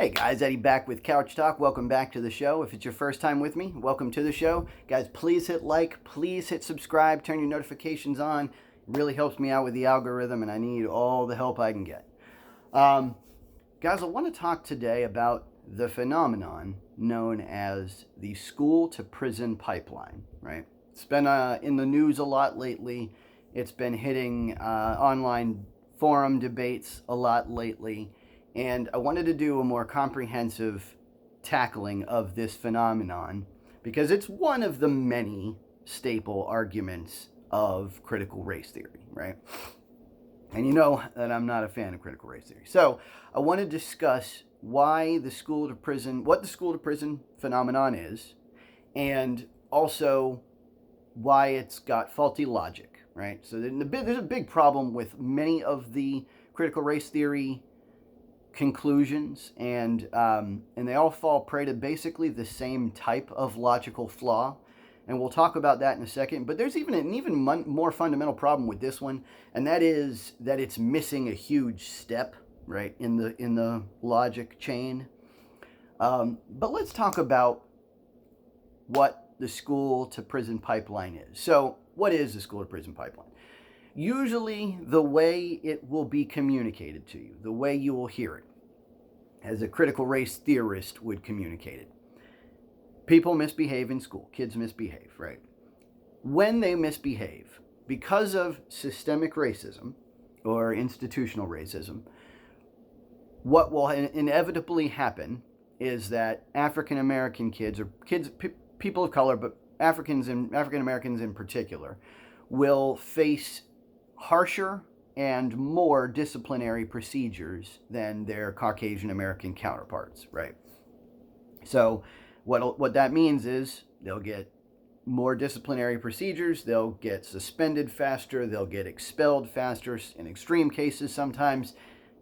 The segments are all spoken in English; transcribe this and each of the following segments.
Hey guys, Eddie back with Couch Talk. Welcome back to the show. If it's your first time with me, welcome to the show. Guys, please hit like, please hit subscribe, turn your notifications on. It really helps me out with the algorithm, and I need all the help I can get. Guys, I want to talk today about the phenomenon known as the school to prison pipeline, right? It's been in the news a lot lately. It's been hitting online forum debates a lot lately. And I wanted to do a more comprehensive tackling of this phenomenon because it's one of the many staple arguments of critical race theory, right? And you know that I'm not a fan of critical race theory. So I want to discuss why the school to prison, what the school to prison phenomenon is, and also why it's got faulty logic, right? So there's a big problem with many of the critical race theory conclusions, and they all fall prey to basically the same type of logical flaw, and we'll talk about that in a second. But there's even an more fundamental problem with this one, and that is that it's missing a huge step, right, in the logic chain. But let's talk about what the school to prison pipeline is. So what is the school to prison pipeline? Usually the way it will be communicated to you, the way you will hear it, as a critical race theorist would communicate it. People misbehave in school. Kids misbehave, right? When they misbehave, because of systemic racism or institutional racism, what will inevitably happen is that African American kids, or people of color, but African Americans in particular, will face harsher and more disciplinary procedures than their Caucasian American counterparts, right? So what that means is they'll get more disciplinary procedures, they'll get suspended faster, they'll get expelled faster. In extreme cases, sometimes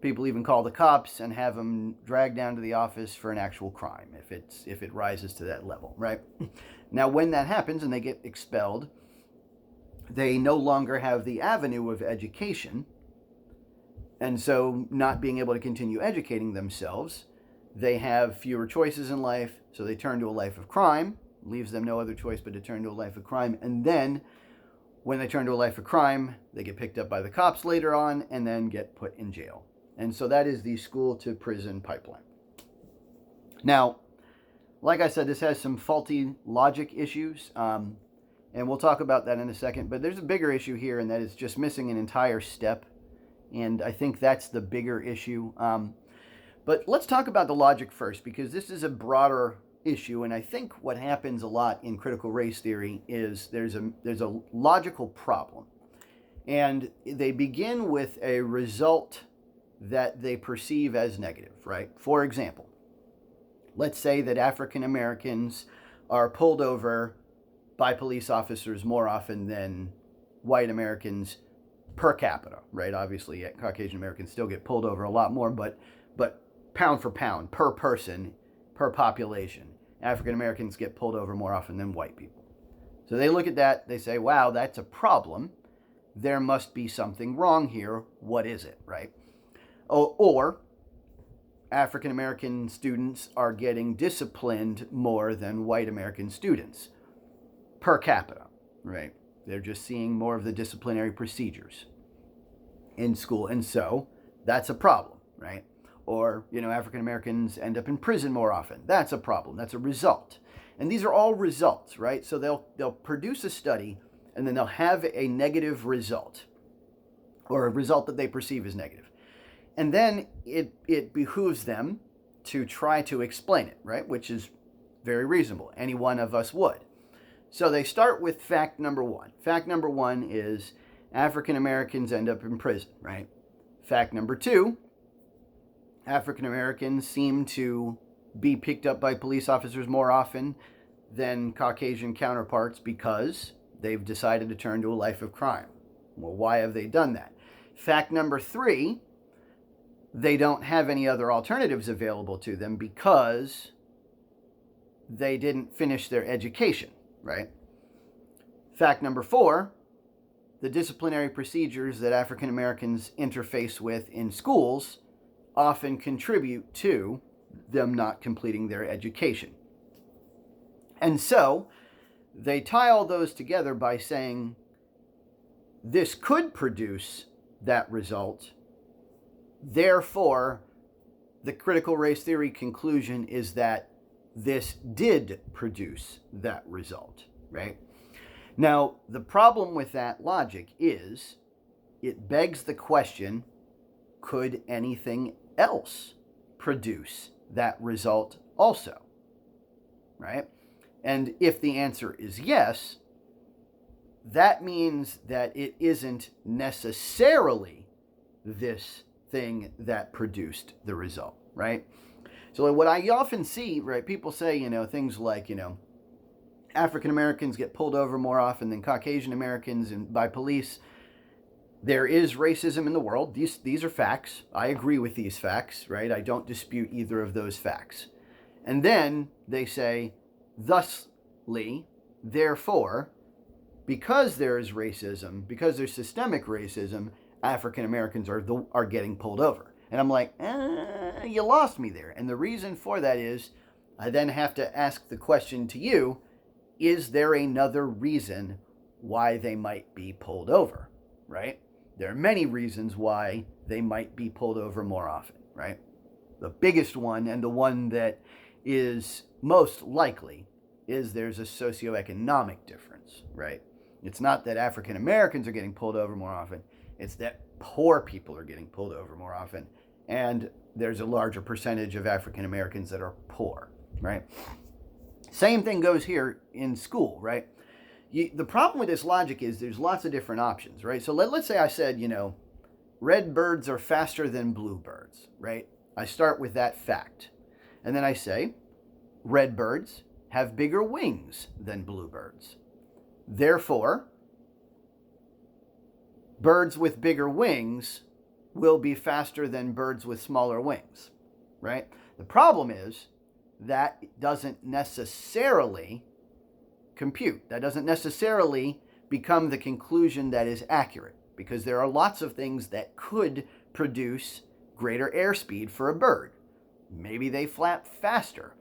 people even call the cops and have them dragged down to the office for an actual crime if it rises to that level, right? Now, when that happens and they get expelled, they no longer have the avenue of education, and so not being able to continue educating themselves, they have fewer choices in life, so they turn to a life of crime, leaves them no other choice but to turn to a life of crime, and then when they turn to a life of crime, they get picked up by the cops later on and then get put in jail. And so that is the school to prison pipeline. Now, like I said, this has some faulty logic issues, and we'll talk about that in a second. But there's a bigger issue here, and that is just missing an entire step. And I think that's the bigger issue. But let's talk about the logic first, because this is a broader issue. And I think what happens a lot in critical race theory is there's a logical problem. And they begin with a result that they perceive as negative, right? For example, let's say that African Americans are pulled over by police officers more often than white Americans per capita, right? Obviously, Caucasian Americans still get pulled over a lot more, but pound for pound, per person, per population, African Americans get pulled over more often than white people. So they look at that, they say, wow, that's a problem. There must be something wrong here. What is it, right? Or African American students are getting disciplined more than white American students per capita, right? They're just seeing more of the disciplinary procedures in school. And so that's a problem, right? Or, African Americans end up in prison more often. That's a problem. That's a result. And these are all results, right? So they'll produce a study and then they'll have a negative result, or a result that they perceive as negative. And then it behooves them to try to explain it, right? Which is very reasonable. Any one of us would. So they start with fact number one. Fact number one is African Americans end up in prison, right? Fact number two, African Americans seem to be picked up by police officers more often than Caucasian counterparts because they've decided to turn to a life of crime. Well, why have they done that? Fact number three, they don't have any other alternatives available to them because they didn't finish their education, right? Fact number four, the disciplinary procedures that African Americans interface with in schools often contribute to them not completing their education. And so they tie all those together by saying this could produce that result. Therefore, the critical race theory conclusion is that this did produce that result, right? Now, the problem with that logic is it begs the question, could anything else produce that result also, right? And if the answer is yes, that means that it isn't necessarily this thing that produced the result, right? So what I often see, right, people say, things like, African Americans get pulled over more often than Caucasian Americans by police. There is racism in the world. These are facts. I agree with these facts, right? I don't dispute either of those facts. And then they say, thusly, therefore, because there is racism, because there's systemic racism, African Americans are getting pulled over. And I'm like, you lost me there. And the reason for that is I then have to ask the question to you, is there another reason why they might be pulled over, right? There are many reasons why they might be pulled over more often, right? The biggest one, and the one that is most likely, is there's a socioeconomic difference, right? It's not that African Americans are getting pulled over more often. It's that poor people are getting pulled over more often. And there's a larger percentage of African Americans that are poor, right? Same thing goes here in school, right? The problem with this logic is there's lots of different options, right? So let's say I said, red birds are faster than blue birds, right? I start with that fact. And then I say, red birds have bigger wings than blue birds. Therefore, birds with bigger wings will be faster than birds with smaller wings, right? The problem is that doesn't necessarily compute. That doesn't necessarily become the conclusion that is accurate, because there are lots of things that could produce greater airspeed for a bird. Maybe they flap faster.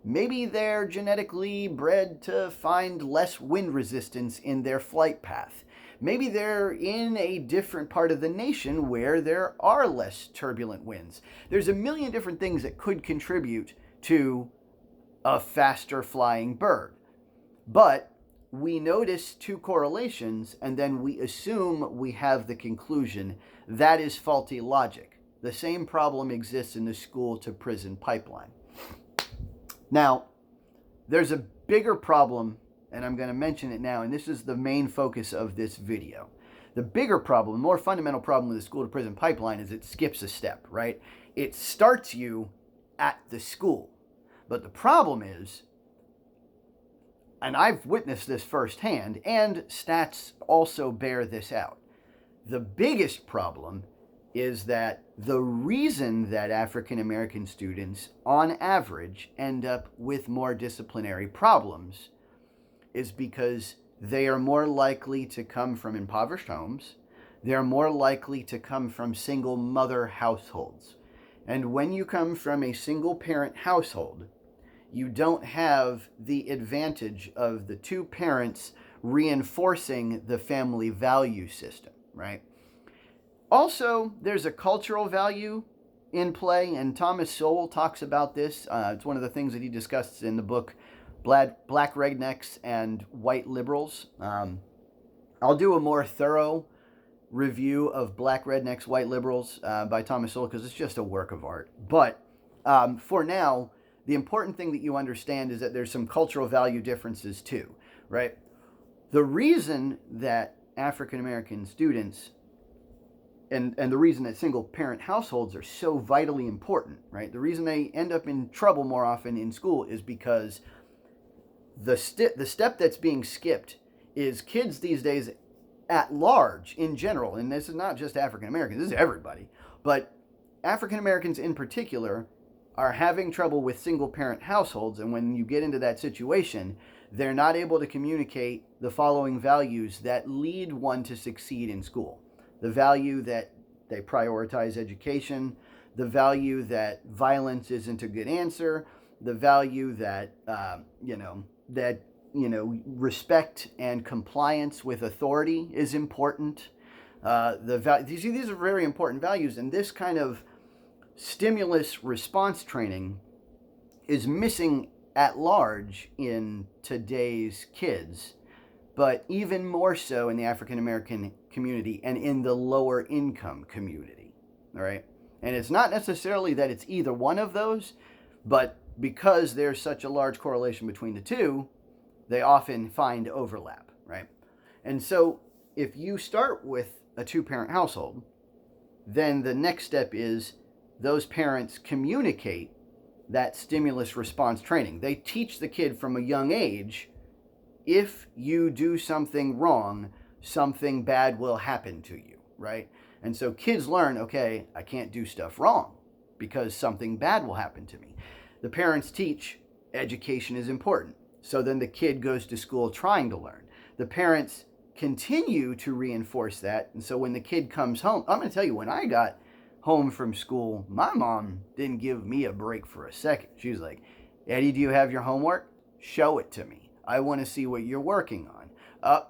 Maybe they're genetically bred to find less wind resistance in their flight path. Maybe they're in a different part of the nation where there are less turbulent winds. There's a million different things that could contribute to a faster flying bird. But we notice two correlations, and then we assume we have the conclusion. That is faulty logic. The same problem exists in the school to prison pipeline. Now, there's a bigger problem, and I'm going to mention it now, and this is the main focus of this video. The bigger problem, the more fundamental problem with the school to prison pipeline is it skips a step, right? It starts you at the school. But the problem is, and I've witnessed this firsthand, and stats also bear this out, the biggest problem is that the reason that African American students, on average, end up with more disciplinary problems is because they are more likely to come from impoverished homes. They're more likely to come from single mother households. And when you come from a single parent household, you don't have the advantage of the two parents reinforcing the family value system, right? Also, there's a cultural value in play, and Thomas Sowell talks about this. It's one of the things that he discusses in the book, Black Rednecks and White Liberals. I'll do a more thorough review of Black Rednecks, White Liberals by Thomas Sowell, because it's just a work of art. But for now, the important thing that you understand is that there's some cultural value differences too, right? The reason that African American students and the reason that single parent households are so vitally important, right? The reason they end up in trouble more often in school is because the step that's being skipped is kids these days at large in general, and this is not just African Americans, this is everybody, but African Americans in particular are having trouble with single parent households, and when you get into that situation, they're not able to communicate the following values that lead one to succeed in school. The value that they prioritize education, the value that violence isn't a good answer, the value that, respect and compliance with authority is important. These are very important values, and this kind of stimulus response training is missing at large in today's kids, but even more so in the African American community and in the lower income community. All right. And it's not necessarily that it's either one of those, but because there's such a large correlation between the two, they often find overlap, right? And so if you start with a two-parent household, then the next step is those parents communicate that stimulus response training. They teach the kid from a young age, if you do something wrong, something bad will happen to you, right? And so kids learn, okay, I can't do stuff wrong because something bad will happen to me. The parents teach education is important. So then the kid goes to school trying to learn. The parents continue to reinforce that. And so when the kid comes home, I'm going to tell you, when I got home from school, my mom didn't give me a break for a second. She was like, Eddie, do you have your homework? Show it to me. I want to see what you're working on.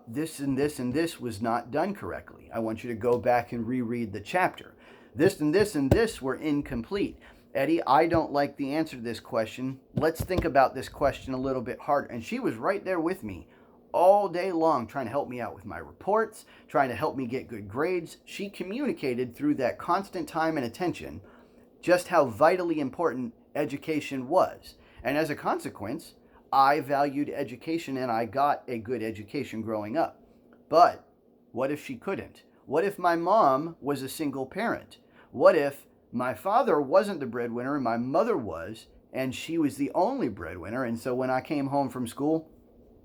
This and this and this was not done correctly. I want you to go back and reread the chapter. This and this and this were incomplete. Eddie, I don't like the answer to this question. Let's think about this question a little bit harder. And she was right there with me all day long, trying to help me out with my reports, trying to help me get good grades. She communicated through that constant time and attention just how vitally important education was. And as a consequence, I valued education and I got a good education growing up. But what if she couldn't? What if my mom was a single parent? What if my father wasn't the breadwinner and my mother was, and she was the only breadwinner? And so when I came home from school,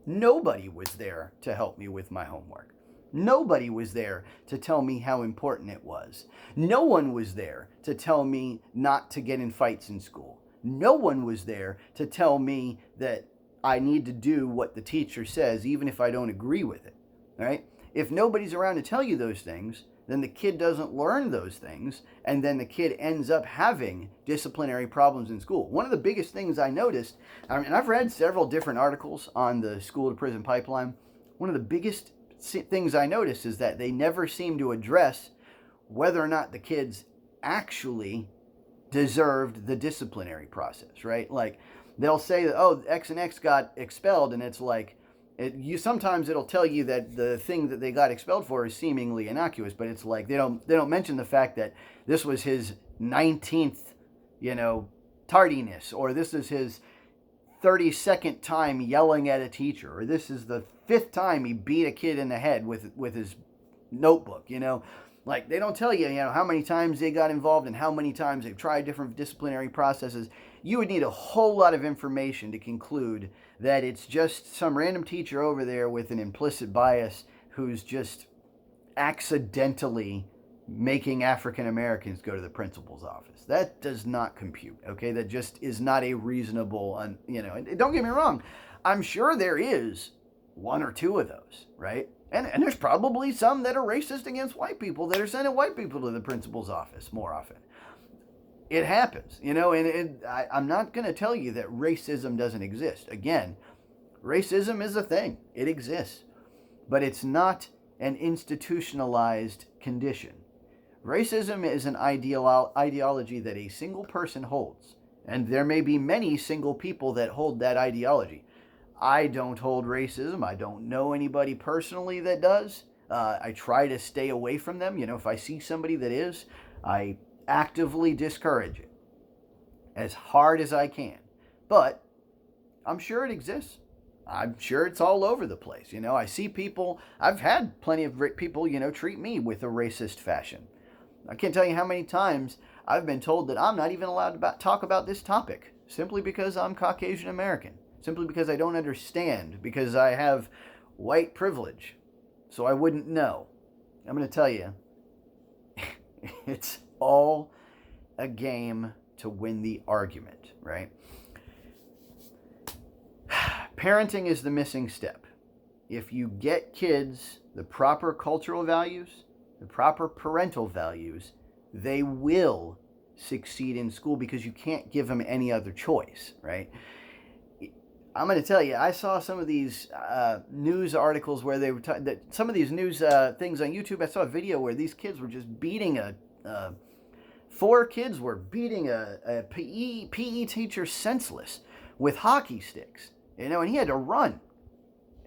nobody was there to help me with my homework. Nobody was there to tell me how important it was. No one was there to tell me not to get in fights in school. No one was there to tell me that I need to do what the teacher says, even if I don't agree with it. All right? If nobody's around to tell you those things, then the kid doesn't learn those things, and then the kid ends up having disciplinary problems in school. One of the biggest things I noticed, and I've read several different articles on the school to prison pipeline, one of the biggest things I noticed is that they never seem to address whether or not the kids actually deserved the disciplinary process, right? Like, they'll say that, oh, X and X got expelled, and it's like, sometimes it'll tell you that the thing that they got expelled for is seemingly innocuous, but it's like they don't mention the fact that this was his 19th, tardiness, or this is his 32nd time yelling at a teacher, or this is the 5th time he beat a kid in the head with his notebook, Like, they don't tell you, how many times they got involved and how many times they've tried different disciplinary processes. You would need a whole lot of information to conclude that it's just some random teacher over there with an implicit bias who's just accidentally making African Americans go to the principal's office. That does not compute, okay? That just is not a reasonable, and don't get me wrong, I'm sure there is one or two of those, right? And there's probably some that are racist against white people that are sending white people to the principal's office more often. It happens, I'm not going to tell you that racism doesn't exist. Again, racism is a thing. It exists. But it's not an institutionalized condition. Racism is an ideology that a single person holds. And there may be many single people that hold that ideology. I don't hold racism. I don't know anybody personally that does. I try to stay away from them. If I see somebody that is, I actively discourage it as hard as I can. But I'm sure it exists. I'm sure it's all over the place. I see people, I've had plenty of people, treat me with a racist fashion. I can't tell you how many times I've been told that I'm not even allowed to talk about this topic simply because I'm Caucasian American. Simply because I don't understand, because I have white privilege, so I wouldn't know. I'm going to tell you, it's all a game to win the argument, right? Parenting is the missing step. If you get kids the proper cultural values, the proper parental values, they will succeed in school because you can't give them any other choice, right? I'm going to tell you, I saw some of these news articles where they were some of these news things on YouTube. I saw a video where these kids were just beating four kids were beating a PE teacher senseless with hockey sticks, and he had to run.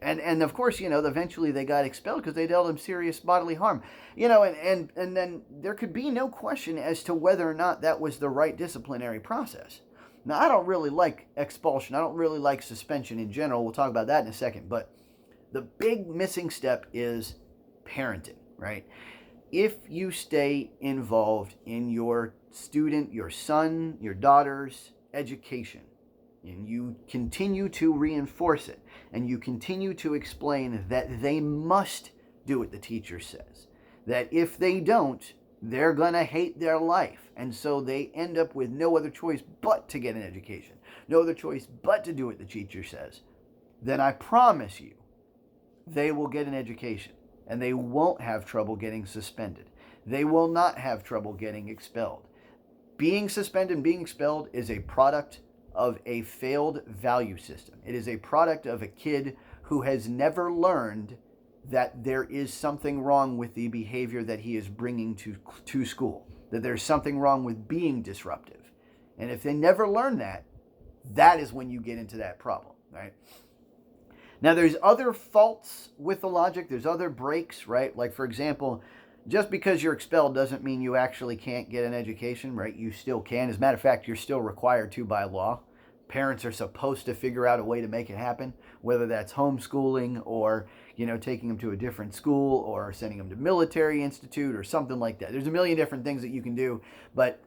And of course, eventually they got expelled because they dealt him serious bodily harm. And then there could be no question as to whether or not that was the right disciplinary process. Now, I don't really like expulsion. I don't really like suspension in general. We'll talk about that in a second. But the big missing step is parenting, right? If you stay involved in your student, your son, your daughter's education, and you continue to reinforce it, and you continue to explain that they must do what the teacher says, that if they don't, they're going to hate their life. And so they end up with no other choice but to get an education, no other choice but to do what the teacher says, then I promise you, they will get an education and they won't have trouble getting suspended. They will not have trouble getting expelled. Being suspended and being expelled is a product of a failed value system. It is a product of a kid who has never learned that there is something wrong with the behavior that he is bringing to school, that there's something wrong with being disruptive. And if they never learn that, that is when you get into that problem, right? Now, there's other faults with the logic. There's other breaks, right? Like, for example, just because you're expelled doesn't mean you actually can't get an education, right? You still can. As a matter of fact, you're still required to by law. Parents are supposed to figure out a way to make it happen, whether that's homeschooling or, taking them to a different school or sending them to military institute or something like that. There's a million different things that you can do, but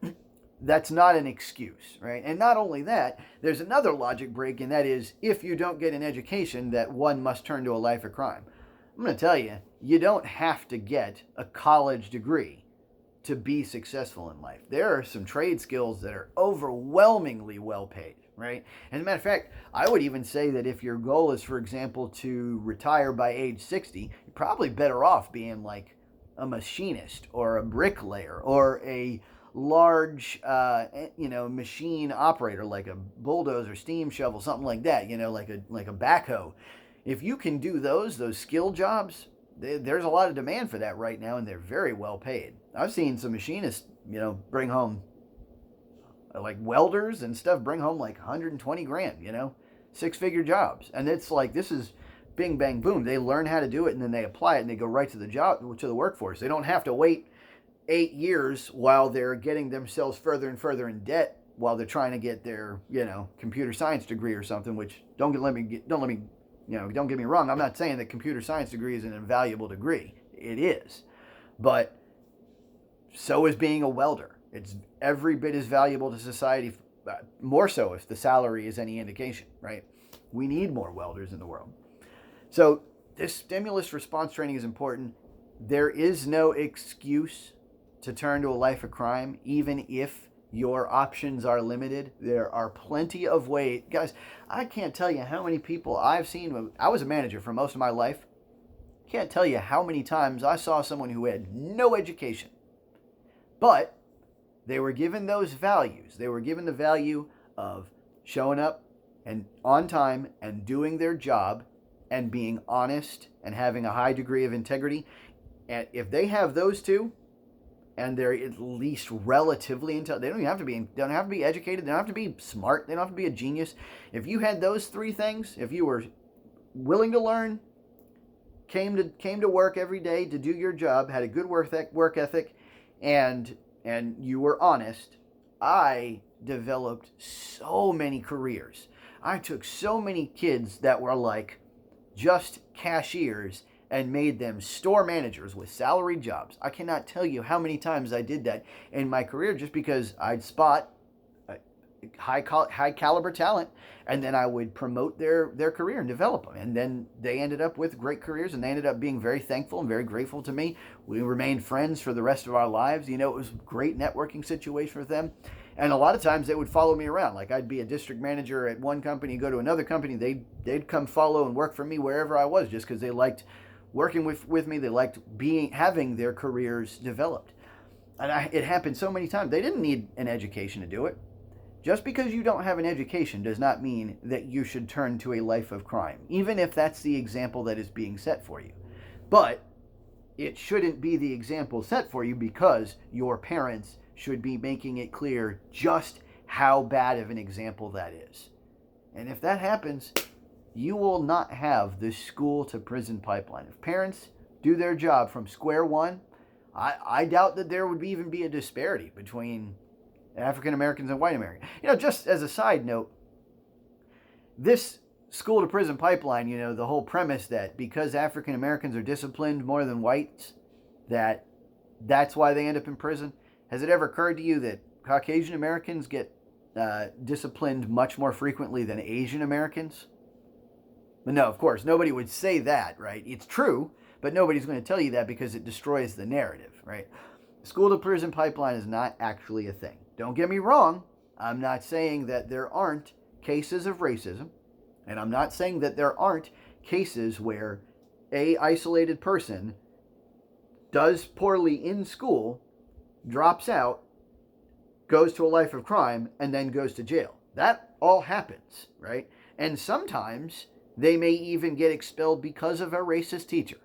that's not an excuse, right? And not only that, there's another logic break, and that is if you don't get an education, that one must turn to a life of crime. I'm going to tell you, you don't have to get a college degree to be successful in life. There are some trade skills that are overwhelmingly well paid, right? As a matter of fact, I would even say that if your goal is, for example, to retire by age 60, you're probably better off being like a machinist or a bricklayer or a large, machine operator, like a bulldozer, steam shovel, something like that, like a backhoe. If you can do those skill jobs, there's a lot of demand for that right now, and they're very well paid. I've seen some machinists, bring home, like welders and stuff, bring home like 120 grand, six-figure jobs. And it's like, this is bing, bang, boom. They learn how to do it, and then they apply it, and they go right to the workforce. They don't have to wait 8 years while they're getting themselves further and further in debt while they're trying to get their, computer science degree or something, which don't get me wrong. I'm not saying that computer science degree is an invaluable degree. It is. But so is being a welder. It's every bit as valuable to society, more so if the salary is any indication, right? We need more welders in the world. So this stimulus response training is important. There is no excuse to turn to a life of crime, even if your options are limited. There are plenty of ways. Guys, I can't tell you how many people I've seen. I was a manager for most of my life. Can't tell you how many times I saw someone who had no education, but they were given those values. They were given the value of showing up and on time and doing their job and being honest and having a high degree of integrity. And if they have those two, and they're at least relatively intelligent, they don't have to be educated, they don't have to be smart, they don't have to be a genius. If you had those three things, if you were willing to learn, came to work every day to do your job, had a good work ethic, and you were honest, I developed so many careers. I took so many kids that were like just cashiers and made them store managers with salaried jobs. I cannot tell you how many times I did that in my career just because I'd spot high caliber talent, and then I would promote their career and develop them. And then they ended up with great careers, and they ended up being very thankful and very grateful to me. We remained friends for the rest of our lives. It was a great networking situation with them. And a lot of times they would follow me around. Like I'd be a district manager at one company, go to another company. They'd come follow and work for me wherever I was just because they liked working with me. They liked having their careers developed. it happened so many times. They didn't need an education to do it. Just because you don't have an education does not mean that you should turn to a life of crime, even if that's the example that is being set for you. But it shouldn't be the example set for you, because your parents should be making it clear just how bad of an example that is. And if that happens, you will not have the school to prison pipeline. If parents do their job from square one, I doubt that there would even be a disparity between African Americans and white Americans. Just as a side note, this school to prison pipeline, the whole premise that because African Americans are disciplined more than whites, that's why they end up in prison. Has it ever occurred to you that Caucasian Americans get disciplined much more frequently than Asian Americans? But no, of course, nobody would say that, right? It's true, but nobody's going to tell you that because it destroys the narrative, right? School to prison pipeline is not actually a thing. Don't get me wrong. I'm not saying that there aren't cases of racism, and I'm not saying that there aren't cases where a isolated person does poorly in school, drops out, goes to a life of crime, and then goes to jail. That all happens, right? And sometimes they may even get expelled because of a racist teacher.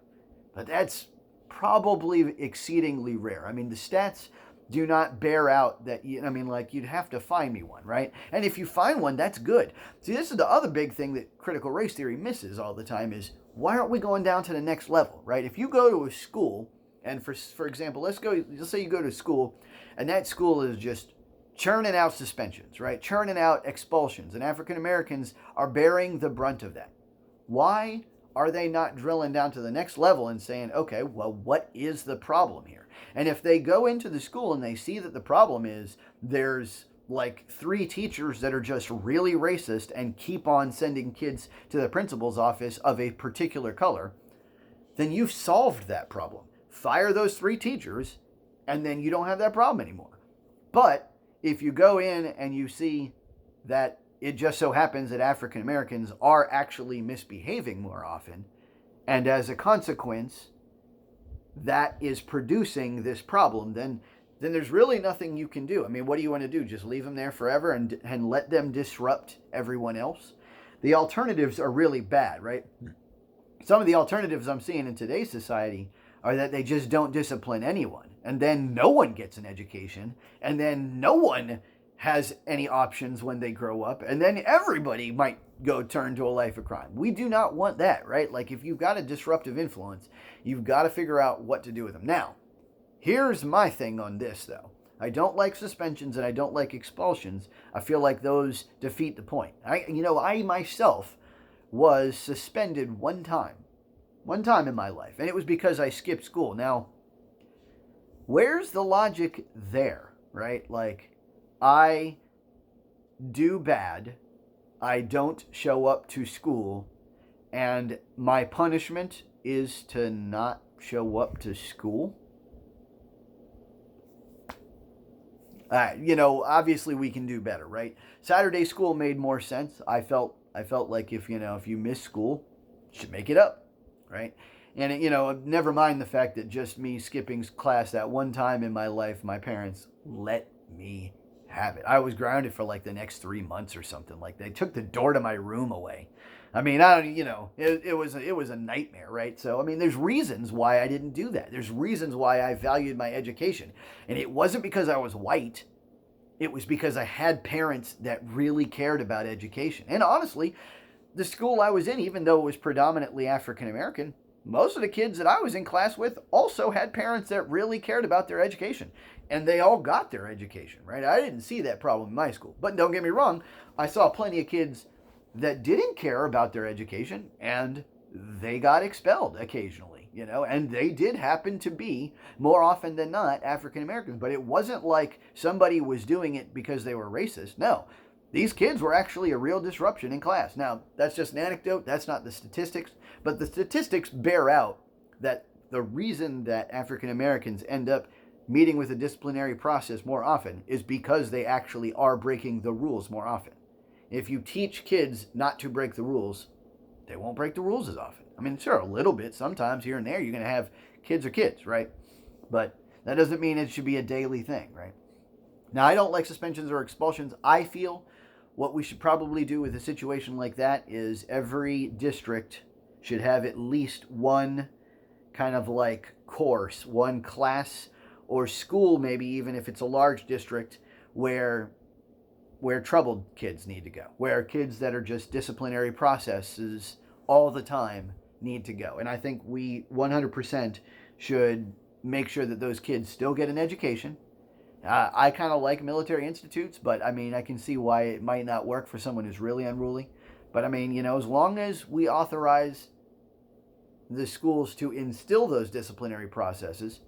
But that's probably exceedingly rare. I mean, the stats do not bear out that, you'd have to find me one, right? And if you find one, that's good. See, this is the other big thing that critical race theory misses all the time is, why aren't we going down to the next level, right? If you go to a school, and for example, let's say you go to school, and that school is just churning out suspensions, right? Churning out expulsions, and African Americans are bearing the brunt of that. Why are they not drilling down to the next level and saying, okay, well, what is the problem here? And if they go into the school and they see that the problem is there's like 3 teachers that are just really racist and keep on sending kids to the principal's office of a particular color, then you've solved that problem. Fire those 3 teachers, and then you don't have that problem anymore. But if you go in and you see that it just so happens that African Americans are actually misbehaving more often, and as a consequence, that is producing this problem, then there's really nothing you can do. I mean, what do you want to do? Just leave them there forever and let them disrupt everyone else? The alternatives are really bad, right? Some of the alternatives I'm seeing in today's society are that they just don't discipline anyone, and then no one gets an education, and then no one has any options when they grow up, and then everybody might go turn to a life of crime. We do not want that, right? Like, if you've got a disruptive influence, you've got to figure out what to do with them. Now, here's my thing on this, though. I don't like suspensions and I don't like expulsions. I feel like those defeat the point. I myself was suspended one time in my life, and it was because I skipped school. Now, where's the logic there, right? Like, I do bad, I don't show up to school, and my punishment is to not show up to school? Obviously we can do better, right? Saturday school made more sense. I felt like if you miss school, you should make it up, right? And never mind the fact that just me skipping class that one time in my life, my parents let me have it. I was grounded for like the next 3 months or something. Like, they took the door to my room away. I mean, it was a nightmare, right? So, I mean, there's reasons why I didn't do that. There's reasons why I valued my education. And it wasn't because I was white. It was because I had parents that really cared about education. And honestly, the school I was in, even though it was predominantly African American, most of the kids that I was in class with also had parents that really cared about their education. And they all got their education, right? I didn't see that problem in my school. But don't get me wrong, I saw plenty of kids that didn't care about their education, and they got expelled occasionally, and they did happen to be, more often than not, African Americans. But it wasn't like somebody was doing it because they were racist. No, these kids were actually a real disruption in class. Now, that's just an anecdote. That's not the statistics. But the statistics bear out that the reason that African Americans end up meeting with a disciplinary process more often is because they actually are breaking the rules more often. If you teach kids not to break the rules, they won't break the rules as often. I mean, sure, a little bit. Sometimes here and there, you're going to have kids are kids, right? But That doesn't mean it should be a daily thing, right? Now, I don't like suspensions or expulsions. I feel what we should probably do with a situation like that is every district should have at least one kind of like course, one class or school, maybe even if it's a large district, where troubled kids need to go, where kids that are just disciplinary processes all the time need to go. And I think we 100% should make sure that those kids still get an education. I kind of like military institutes, but I mean, I can see why it might not work for someone who's really unruly. But I mean, you know, as long as we authorize the schools to instill those disciplinary processes,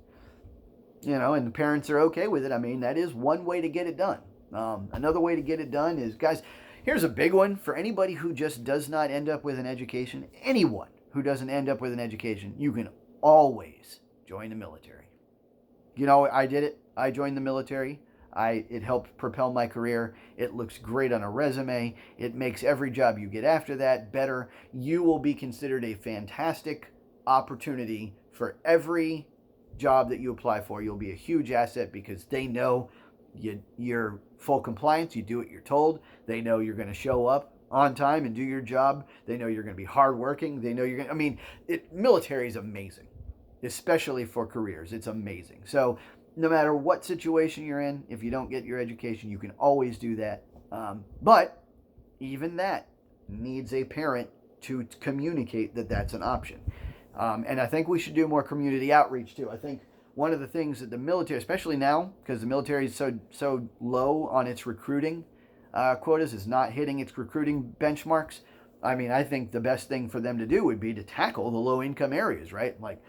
you know, and the parents are okay with it, I mean, that is one way to get it done. Another way to get it done is, guys, here's a big one for anybody who just does not end up with an education. Anyone who doesn't end up with an education, you can always join the military. You know, I did it. I joined the military. It helped propel my career. It looks great on a resume. It makes every job you get after that better. You will be considered a fantastic opportunity for every job that you apply for. You'll be a huge asset because they know you're full compliance. You do what you're told. They know you're going to show up on time and do your job. They know you're going to be hardworking. They know you're going to, I mean, military is amazing, especially for careers. It's amazing. So no matter what situation you're in, if you don't get your education, you can always do that. But even that needs a parent to communicate that that's an option. And I think we should do more community outreach too. I think one of the things that the military, especially now, because the military is so low on its recruiting quotas, is not hitting its recruiting benchmarks. I mean, I think the best thing for them to do would be to tackle the low income areas, right? Like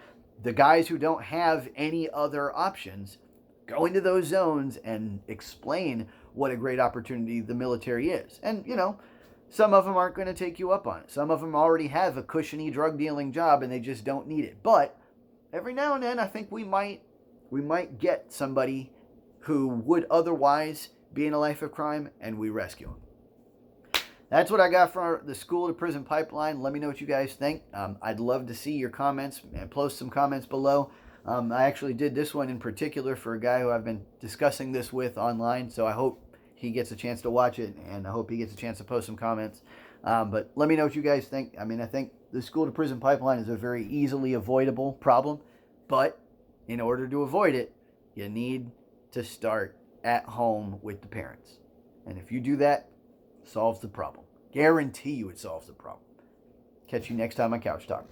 the guys who don't have any other options, go into those zones and explain what a great opportunity the military is. And, you know, some of them aren't going to take you up on it. Some of them already have a cushiony drug dealing job and they just don't need it. But every now and then, I think we might get somebody who would otherwise be in a life of crime, and we rescue them. That's what I got for the school to prison pipeline. Let me know what you guys think. I'd love to see your comments, and post some comments below. I actually did this one in particular for a guy who I've been discussing this with online, so I hope he gets a chance to watch it, and I hope he gets a chance to post some comments. But let me know what you guys think. I mean, I think the school to prison pipeline is a very easily avoidable problem, but in order to avoid it, you need to start at home with the parents. And if you do that, it solves the problem. Guarantee you it solves the problem. Catch you next time on Couch Talk.